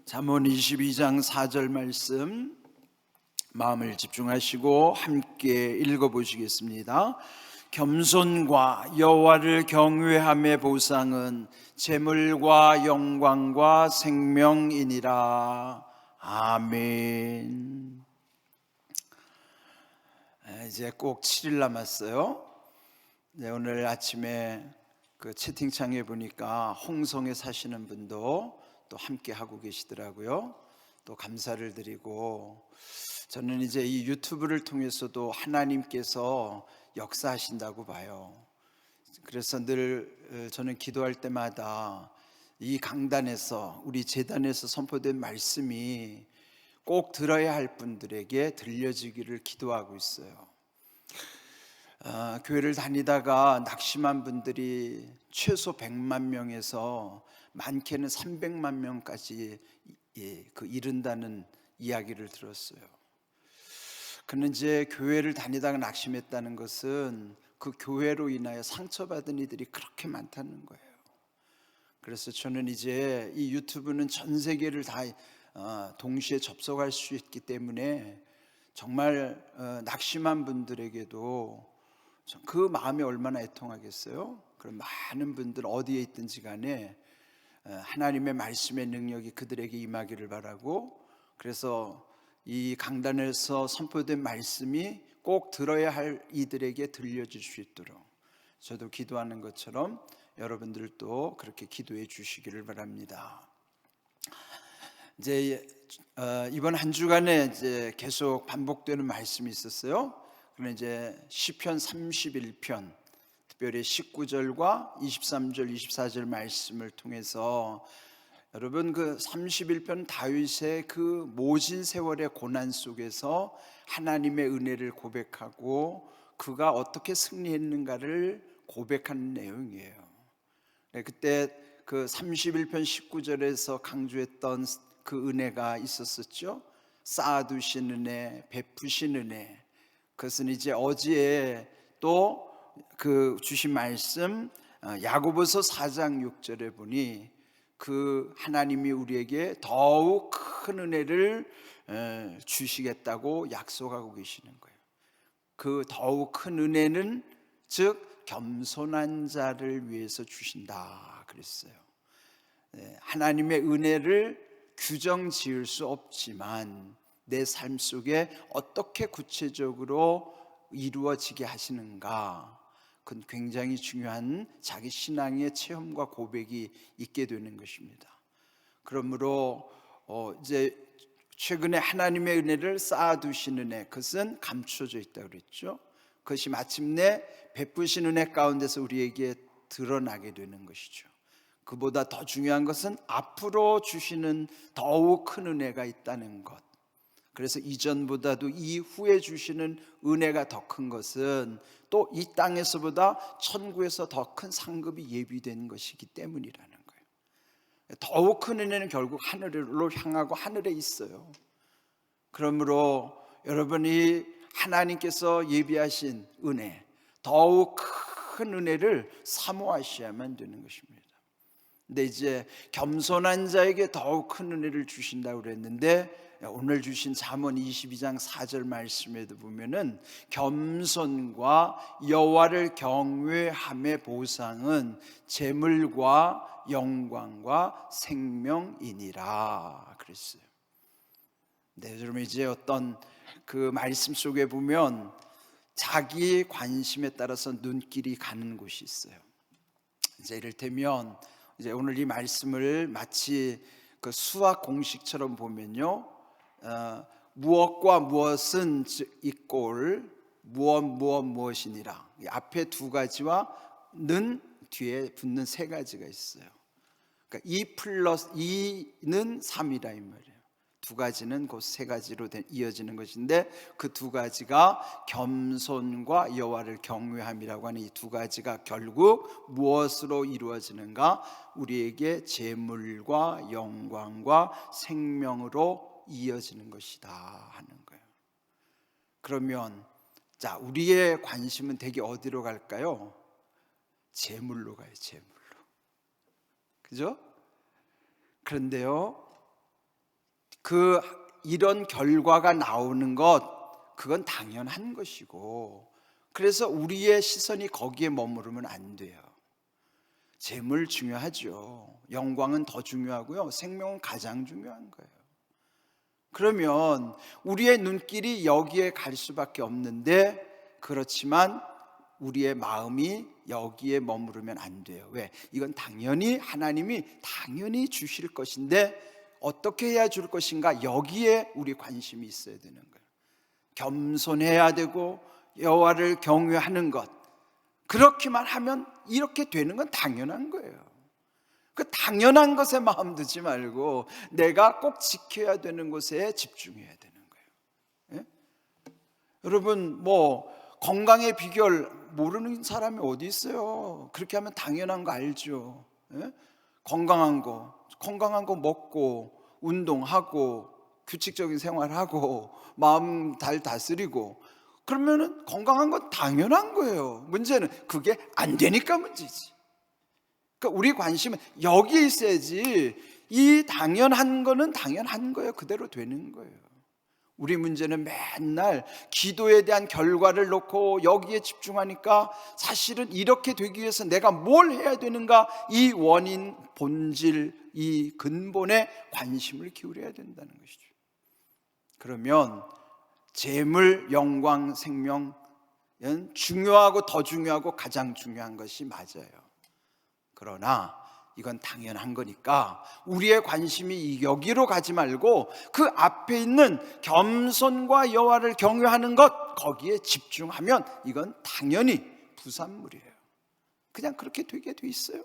잠언 22장 4절 말씀 마음을 집중하시고 함께 읽어보시겠습니다. 겸손과 여호와를 경외함의 보상은 재물과 영광과 생명이니라. 아멘. 이제 꼭 7일 남았어요. 오늘 아침에 그 채팅창에 보니까 홍성에 사시는 분도 또 함께 하고 계시더라고요. 또 감사를 드리고, 저는 이제 이 유튜브를 통해서도 하나님께서 역사하신다고 봐요. 그래서 늘 저는 기도할 때마다 이 강단에서, 우리 제단에서 선포된 말씀이 꼭 들어야 할 분들에게 들려지기를 기도하고 있어요. 교회를 다니다가 낙심한 분들이 최소 100만 명에서 많게는 300만 명까지 이른다는 이야기를 들었어요. 그는 이제 교회를 다니다가 낙심했다는 것은 그 교회로 인하여 상처받은 이들이 그렇게 많다는 거예요. 그래서 저는 이제 이 유튜브는 전 세계를 다 동시에 접속할 수 있기 때문에 정말 낙심한 분들에게도 그 마음이 얼마나 애통하겠어요. 그럼 많은 분들 어디에 있든지 간에 하나님의 말씀의 능력이 그들에게 임하기를 바라고, 그래서 이 강단에서 선포된 말씀이 꼭 들어야 할 이들에게 들려질 수 있도록 저도 기도하는 것처럼 여러분들도 그렇게 기도해 주시기를 바랍니다. 이제 이번 한 주간에 이제 계속 반복되는 말씀이 있었어요. 그러나 이제 시편 31편, 특별히 19절과 23절, 24절 말씀을 통해서 여러분, 그 31편 다윗의 그 모진 세월의 고난 속에서 하나님의 은혜를 고백하고 그가 어떻게 승리했는가를 고백하는 내용이에요. 그때 그 31편 19절에서 강조했던 그 은혜가 있었었죠. 쌓아두신 은혜, 베푸신 은혜. 그것은 이제 어제 또 그 주신 말씀 야고보서 4장 6절에 보니 그 하나님이 우리에게 더욱 큰 은혜를 주시겠다고 약속하고 계시는 거예요. 그 더욱 큰 은혜는 즉 겸손한 자를 위해서 주신다 그랬어요. 하나님의 은혜를 규정 지을 수 없지만 내 삶 속에 어떻게 구체적으로 이루어지게 하시는가, 그건 굉장히 중요한 자기 신앙의 체험과 고백이 있게 되는 것입니다. 그러므로 이제 최근에 하나님의 은혜를 쌓아두신 은혜, 그것은 감춰져 있다고 그랬죠. 그것이 마침내 베푸신 은혜 가운데서 우리에게 드러나게 되는 것이죠. 그보다 더 중요한 것은 앞으로 주시는 더욱 큰 은혜가 있다는 것. 그래서 이전보다도 이후에 주시는 은혜가 더 큰 것은 또 이 땅에서보다 천국에서 더 큰 상급이 예비된 것이기 때문이라는 거예요. 더욱 큰 은혜는 결국 하늘로 향하고 하늘에 있어요. 그러므로 여러분이 하나님께서 예비하신 은혜, 더욱 큰 은혜를 사모하셔야만 되는 것입니다. 근데 이제 겸손한 자에게 더욱 큰 은혜를 주신다고 그랬는데, 오늘 주신 잠언 22장 4절 말씀에도 보면은 겸손과 여호와를 경외함의 보상은 재물과 영광과 생명이니라 그랬어요. 네, 여러분, 이제 어떤 그 말씀 속에 보면 자기 관심에 따라서 눈길이 가는 곳이 있어요. 이제 이를테면 이제 오늘 이 말씀을 마치 그 수학 공식처럼 보면요, 무엇과 무엇은 이꼴 무엇이니라. 앞에 두 가지와 는 뒤에 붙는 세 가지가 있어요. 그러니까 2 플러스 2는 3이라 이 말이에요. 두 가지는 그 세 가지로 이어지는 것인데, 그 두 가지가 겸손과 여호와를 경외함이라고 하는 이 두 가지가 결국 무엇으로 이루어지는가? 우리에게 재물과 영광과 생명으로 이어지는 것이다 하는 거예요. 그러면 자, 우리의 관심은 대개 어디로 갈까요? 재물로 가요. 재물로. 그죠? 그런데요, 이런 결과가 나오는 것, 그건 당연한 것이고, 그래서 우리의 시선이 거기에 머무르면 안 돼요. 재물 중요하죠. 영광은 더 중요하고요, 생명은 가장 중요한 거예요. 그러면 우리의 눈길이 여기에 갈 수밖에 없는데, 그렇지만 우리의 마음이 여기에 머무르면 안 돼요. 왜? 이건 당연히 하나님이 당연히 주실 것인데 어떻게 해야 줄 것인가, 여기에 우리 관심이 있어야 되는 거예요. 겸손해야 되고 여호와를 경외하는 것, 그렇게만 하면 이렇게 되는 건 당연한 거예요. 그 당연한 것에 마음 두지 말고 내가 꼭 지켜야 되는 것에 집중해야 되는 거예요. 예? 여러분, 건강의 비결 모르는 사람이 어디 있어요? 그렇게 하면 당연한 거 알죠. 예? 건강한 거 먹고 운동하고 규칙적인 생활하고 마음 잘 다스리고, 그러면은 건강한 건 당연한 거예요. 문제는 그게 안 되니까 문제지. 그러니까 우리 관심은 여기에 있어야지, 이 당연한 거는 당연한 거예요. 그대로 되는 거예요. 우리 문제는 맨날 기도에 대한 결과를 놓고 여기에 집중하니까 사실은 이렇게 되기 위해서 내가 뭘 해야 되는가, 이 원인, 본질, 이 근본에 관심을 기울여야 된다는 것이죠. 그러면 재물, 영광, 생명은 중요하고 더 중요하고 가장 중요한 것이 맞아요. 그러나 이건 당연한 거니까 우리의 관심이 여기로 가지 말고 그 앞에 있는 겸손과 여호와를 경외하는 것, 거기에 집중하면 이건 당연히 부산물이에요. 그냥 그렇게 되게 돼 있어요.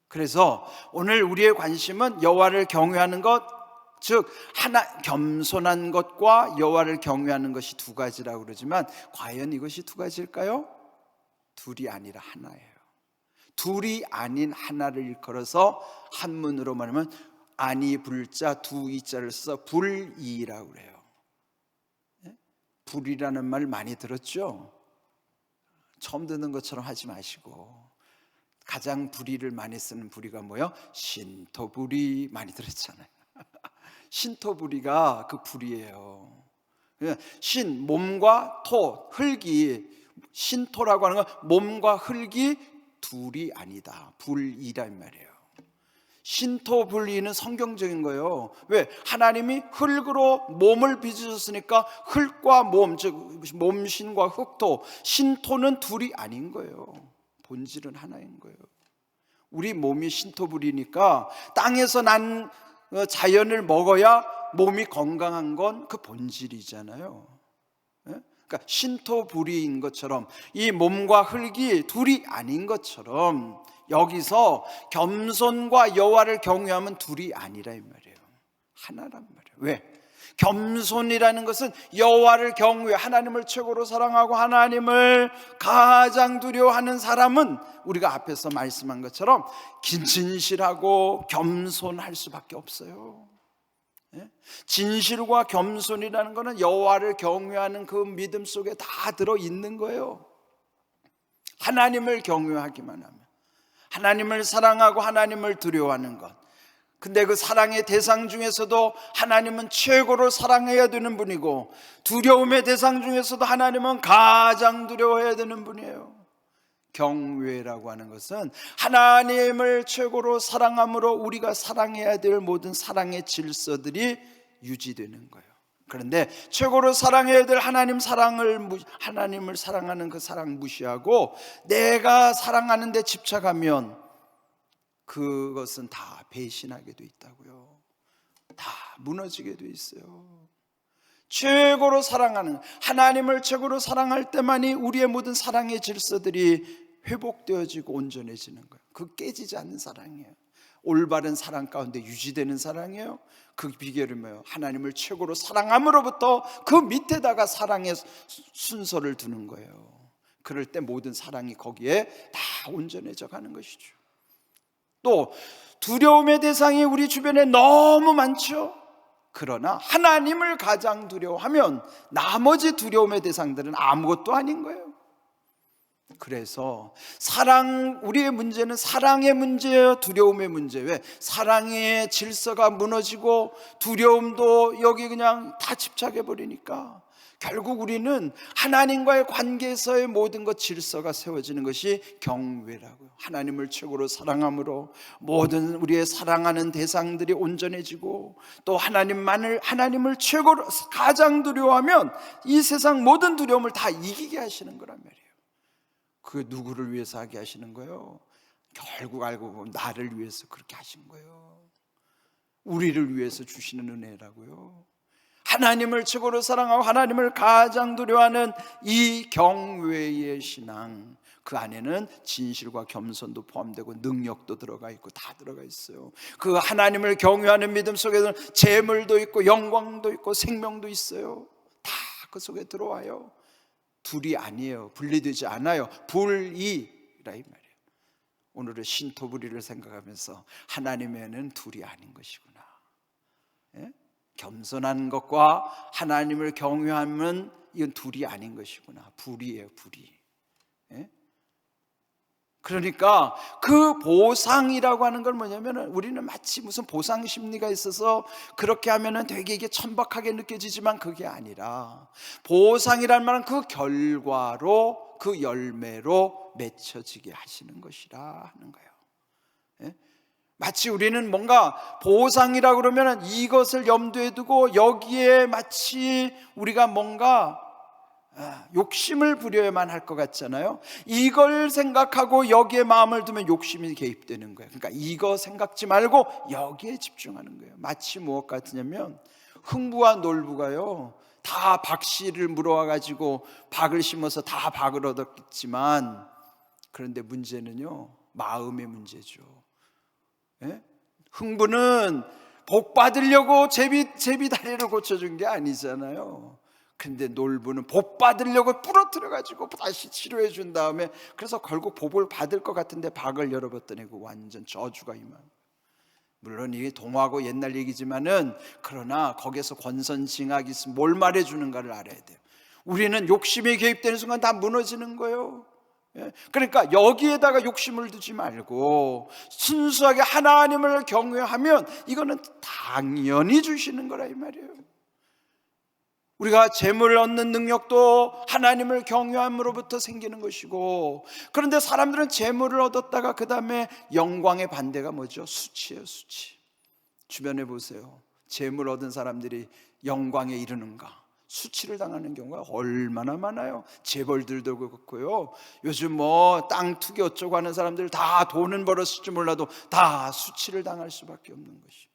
그래서 오늘 우리의 관심은 여호와를 경외하는 것, 즉 겸손한 것과 여호와를 경외하는 것이 두 가지라고 그러지만 과연 이것이 두 가지일까요? 둘이 아니라 하나예요. 둘이 아닌 하나를 일컬어서 한문으로 말하면 아니 불자 두 이자를 써서 불이라고 그래요. 불이라는 말 많이 들었죠? 처음 듣는 것처럼 하지 마시고, 가장 불이를 많이 쓰는 불이가 뭐예요? 신토불이 많이 들었잖아요. 신토불이가 그 불이에요. 신, 몸과 토, 흙이, 신토라고 하는 건 몸과 흙이 둘이 아니다, 불이란 말이에요. 신토불이는 성경적인 거예요. 왜? 하나님이 흙으로 몸을 빚으셨으니까 흙과 몸, 즉 몸신과 흙토, 신토는 둘이 아닌 거예요. 본질은 하나인 거예요. 우리 몸이 신토불이니까 땅에서 난 자연을 먹어야 몸이 건강한 건 그 본질이잖아요. 그러니까 신토불이인 것처럼 이 몸과 흙이 둘이 아닌 것처럼 여기서 겸손과 여호와를 경외하면 둘이 아니라 이 말이에요. 하나란 말이에요. 왜? 겸손이라는 것은 여호와를 경외, 하나님을 최고로 사랑하고 하나님을 가장 두려워하는 사람은 우리가 앞에서 말씀한 것처럼 진실하고 겸손할 수밖에 없어요. 진실과 겸손이라는 것은 여호와를 경외하는 그 믿음 속에 다 들어있는 거예요. 하나님을 경외하기만 하면, 하나님을 사랑하고 하나님을 두려워하는 것. 근데 그 사랑의 대상 중에서도 하나님은 최고로 사랑해야 되는 분이고, 두려움의 대상 중에서도 하나님은 가장 두려워해야 되는 분이에요. 경외라고 하는 것은 하나님을 최고로 사랑함으로 우리가 사랑해야 될 모든 사랑의 질서들이 유지되는 거예요. 그런데 최고로 사랑해야 될 하나님을 사랑하는 그 사랑 무시하고 내가 사랑하는 데 집착하면 그것은 다 배신하게 돼 있다고요. 다 무너지게 돼 있어요. 최고로 사랑하는, 하나님을 최고로 사랑할 때만이 우리의 모든 사랑의 질서들이 회복되어지고 온전해지는 거예요. 그 깨지지 않는 사랑이에요. 올바른 사랑 가운데 유지되는 사랑이에요. 그 비결은 뭐예요? 하나님을 최고로 사랑함으로부터 그 밑에다가 사랑의 순서를 두는 거예요. 그럴 때 모든 사랑이 거기에 다 온전해져 가는 것이죠. 또 두려움의 대상이 우리 주변에 너무 많죠. 그러나 하나님을 가장 두려워하면 나머지 두려움의 대상들은 아무것도 아닌 거예요. 그래서 우리의 문제는 사랑의 문제예요, 두려움의 문제예요. 왜? 사랑의 질서가 무너지고 두려움도 여기 그냥 다 집착해 버리니까 결국 우리는 하나님과의 관계에서의 모든 것 질서가 세워지는 것이 경외라고요. 하나님을 최고로 사랑함으로 모든 우리의 사랑하는 대상들이 온전해지고, 또 하나님을 최고로 가장 두려워하면 이 세상 모든 두려움을 다 이기게 하시는 거란 말이에요. 그 누구를 위해서 하게 하시는 거예요? 결국 알고 보면 나를 위해서 그렇게 하신 거예요. 우리를 위해서 주시는 은혜라고요. 하나님을 최고로 사랑하고 하나님을 가장 두려워하는 이 경외의 신앙, 그 안에는 진실과 겸손도 포함되고 능력도 들어가 있고 다 들어가 있어요. 그 하나님을 경외하는 믿음 속에는 재물도 있고 영광도 있고 생명도 있어요. 다 그 속에 들어와요. 둘이 아니에요. 분리되지 않아요. 분리라 이 말이에요. 오늘의 신토부리를 생각하면서 하나님에는 둘이 아닌 것이구나. 예? 겸손한 것과 하나님을 경외하면 이건 둘이 아닌 것이구나. 불이에요, 불이. 예? 그러니까 그 보상이라고 하는 건 뭐냐면, 우리는 마치 무슨 보상 심리가 있어서 그렇게 하면 되게 이게 천박하게 느껴지지만 그게 아니라, 보상이란 말은 그 결과로, 그 열매로 맺혀지게 하시는 것이라 하는 거예요. 예? 마치 우리는 뭔가 보상이라고 그러면 이것을 염두에 두고 여기에 마치 우리가 뭔가 욕심을 부려야만 할 것 같잖아요. 이걸 생각하고 여기에 마음을 두면 욕심이 개입되는 거예요. 그러니까 이거 생각지 말고 여기에 집중하는 거예요. 마치 무엇 같으냐면, 흥부와 놀부가요 다 박씨를 물어와가지고 박을 심어서 다 박을 얻었지만, 그런데 문제는요 마음의 문제죠. 예? 흥부는 복 받으려고 제비 다리를 고쳐준 게 아니잖아요. 근데 놀부는 복 받으려고 부러뜨려가지고 다시 치료해 준 다음에, 그래서 결국 복을 받을 것 같은데 박을 열어봤더니 그 완전 저주가 임한. 물론 이게 동화고 옛날 얘기지만은, 그러나 거기에서 권선징악이 있으면 뭘 말해주는가를 알아야 돼요. 우리는 욕심이 개입되는 순간 다 무너지는 거예요. 그러니까 여기에다가 욕심을 두지 말고 순수하게 하나님을 경외하면 이거는 당연히 주시는 거라 이 말이에요. 우리가 재물을 얻는 능력도 하나님을 경외함으로부터 생기는 것이고, 그런데 사람들은 재물을 얻었다가 그 다음에 영광의 반대가 뭐죠? 수치예요, 수치. 주변에 보세요. 재물 얻은 사람들이 영광에 이르는가? 수치를 당하는 경우가 얼마나 많아요. 재벌들도 그렇고요. 요즘 뭐 땅 투기 어쩌고 하는 사람들 다 돈은 벌었을지 몰라도 다 수치를 당할 수밖에 없는 것이.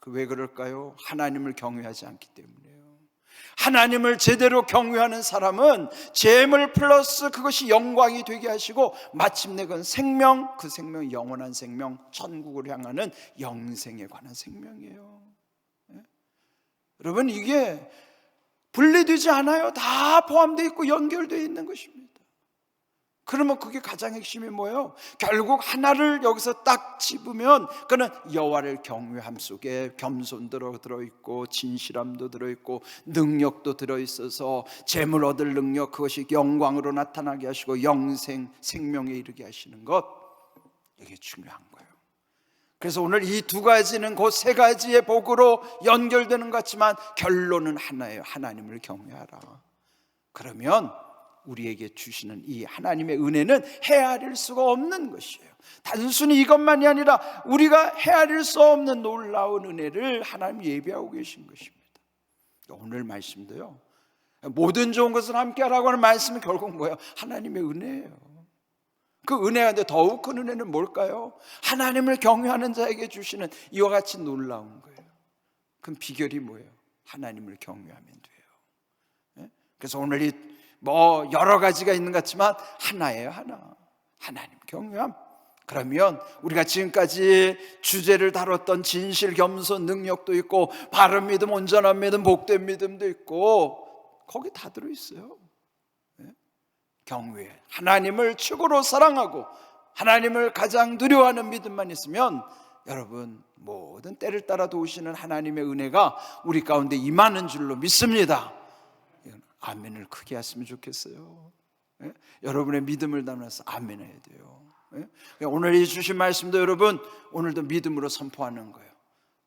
왜 그럴까요? 하나님을 경외하지 않기 때문이에요. 하나님을 제대로 경외하는 사람은 재물 플러스 그것이 영광이 되게 하시고, 마침내 그건 생명, 그 생명이 영원한 생명, 천국을 향하는 영생에 관한 생명이에요. 여러분, 이게 분리되지 않아요. 다 포함되어 있고 연결되어 있는 것입니다. 그러면 그게 가장 핵심이 뭐예요? 결국 하나를 여기서 딱 집으면 그는 여호와를 경외함 속에 겸손도 들어있고 진실함도 들어있고 능력도 들어있어서 재물 얻을 능력, 그것이 영광으로 나타나게 하시고 영생, 생명에 이르게 하시는 것, 이게 중요한 거예요. 그래서 오늘 이 두 가지는 그 세 가지의 복으로 연결되는 것 같지만 결론은 하나예요. 하나님을 경외하라. 그러면 우리에게 주시는 이 하나님의 은혜는 헤아릴 수가 없는 것이에요. 단순히 이것만이 아니라 우리가 헤아릴 수 없는 놀라운 은혜를 하나님 예비하고 계신 것입니다. 오늘 말씀도요, 모든 좋은 것을 함께 하라고 하는 말씀은 결국 뭐예요? 하나님의 은혜예요. 그 은혜가 더욱 큰 은혜는 뭘까요? 하나님을 경외하는 자에게 주시는 이와 같이 놀라운 거예요. 그럼 비결이 뭐예요? 하나님을 경외하면 돼요. 그래서 오늘 이 여러 가지가 있는 것 같지만 하나예요, 하나. 하나님 경외함. 그러면 우리가 지금까지 주제를 다뤘던 진실, 겸손, 능력도 있고 바른 믿음, 온전한 믿음, 복된 믿음도 있고 거기 다 들어있어요. 경외, 하나님을 최고로 사랑하고 하나님을 가장 두려워하는 믿음만 있으면 여러분 모든 때를 따라 도우시는 하나님의 은혜가 우리 가운데 임하는 줄로 믿습니다. 아멘을 크게 했으면 좋겠어요. 예? 여러분의 믿음을 담아서 아멘 해야 돼요. 예? 오늘 이 주신 말씀도 여러분 오늘도 믿음으로 선포하는 거예요.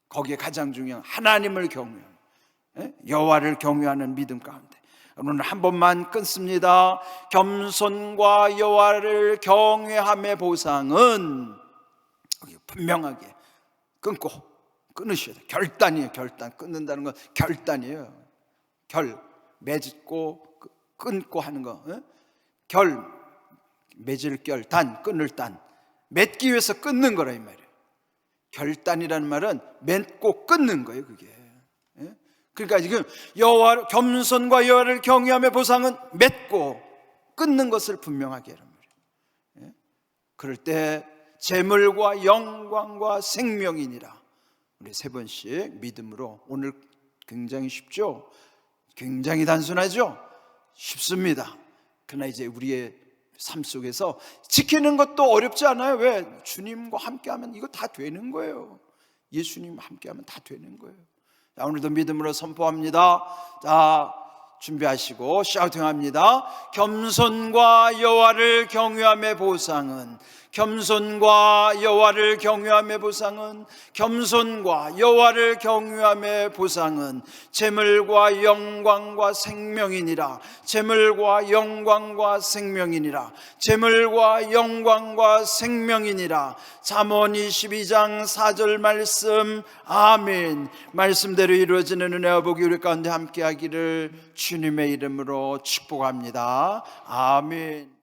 거기에 가장 중요한 하나님을 경외하는, 예? 여호와를 경외하는 믿음 가운데 오늘 한 번만 끊습니다. 겸손과 여호와를 경외함의 보상은 분명하게 끊으셔야 돼요. 결단이에요. 결단. 끊는다는 건 결단이에요. 맺고 끊고 하는 거. 맺을 결단, 끊을 단. 맺기 위해서 끊는 거라 이 말이에요. 결단이라는 말은 맺고 끊는 거예요, 그게. 그러니까 지금 겸손과 여호와를 경외함의 보상은 맺고 끊는 것을 분명하게 하란 말이에요. 그럴 때 재물과 영광과 생명이니라. 우리 세 번씩 믿음으로. 오늘 굉장히 쉽죠? 굉장히 단순하죠? 쉽습니다. 그러나 이제 우리의 삶 속에서 지키는 것도 어렵지 않아요. 왜? 주님과 함께하면 이거 다 되는 거예요. 예수님 함께하면 다 되는 거예요. 자, 오늘도 믿음으로 선포합니다. 자, 준비하시고 샤우팅합니다. 겸손과 여호와를 경외함의 보상은, 겸손과 여호와를 경외함의 보상은, 겸손과 여호와를 경외함의 보상은 재물과 영광과 생명이니라. 재물과 영광과 생명이니라. 재물과 영광과 생명이니라. 잠언 22장 4절 말씀. 아멘. 말씀대로 이루어지는 은혜와 복이 우리 가운데 함께하기를 주님의 이름으로 축복합니다. 아멘.